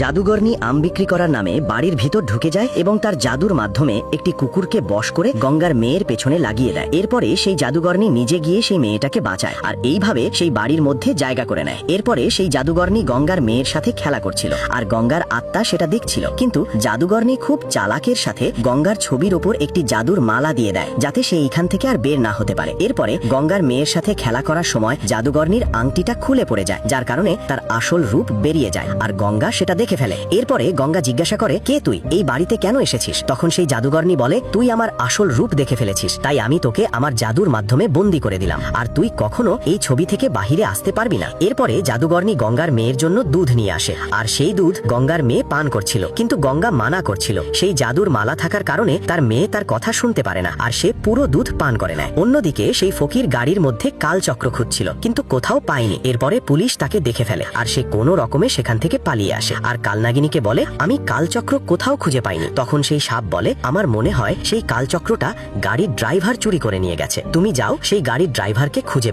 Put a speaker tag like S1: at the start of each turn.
S1: জাদুগরনি আম বিক্রি করার নামে বাড়ির ভিতর ঢুকে যায় এবং তার জাদুর মাধ্যমে একটি কুকুরকে বশ করে গঙ্গার মেয়ের পেছনে লাগিয়ে দেয়। এরপরে সেই জাদুগরনি নিজে গিয়ে সেই মেয়েটাকে বাঁচায় আর এইভাবে সেই বাড়ির মধ্যে জায়গা করে নেয়। এরপরে সেই জাদুগরনি গঙ্গার মেয়ের সাথে খেলা করছিল আর গঙ্গার আত্মা সেটা দেখছিল, কিন্তু জাদুগরনি খুব চালাকের সাথে গঙ্গার ছবির ওপর একটি জাদুর মালা দিয়ে দেয় যাতে সে এইখান থেকে আর বের না হতে পারে। এরপরে গঙ্গার মেয়ের সাথে খেলা করার সময় জাদুগরনির আংটিটা খুলে পড়ে যায়, যার কারণে তার আসল রূপ বেরিয়ে যায় আর গঙ্গা সেটা দেখে ফেলে। এরপরে গঙ্গা জিজ্ঞাসা করে, কে তুই, এই বাড়িতে কেন এসেছিস? তখন সেই জাদুগরনি বলে, তুই আমার আসল রূপ দেখে ফেলেছিস, তাই আমি তোকে আমার জাদুর মাধ্যমে বন্দী করে দিলাম আর তুই কখনো এই ছবি থেকে বাহিরে আসতে পারবি না। এরপরে জাদুগরনি গঙ্গার মেয়ের জন্য দুধ নিয়ে আসে আর সেই দুধ গঙ্গার মেয়ে পান করছিল, কিন্তু গঙ্গা মানা করছিল। সেই জাদুর মালা থাকার কারণে তার মেয়ে তার কথা শুনতে পারে না আর সে পুরো দুধ পান করে নেয়। অন্যদিকে সেই ফকির গাড়ির মধ্যে কালচক্র খুঁজছিল কিন্তু কোথাও পায়নি। এরপরে পুলিশ তাকে দেখে ফেলে আর সে কোনো রকমে সেখান থেকে পালিয়ে আসে আর কালনাগিনীকে বলে, আমি কালচক্র কোথাও খুঁজে পাইনি। তখন সেই সাপ বলে, আমার মনে হয় সেই কালচক্রটা গাড়ির ড্রাইভার চুরি করে নিয়ে গেছে, তুমি যাও সেই গাড়ির ড্রাইভারকে খুঁজে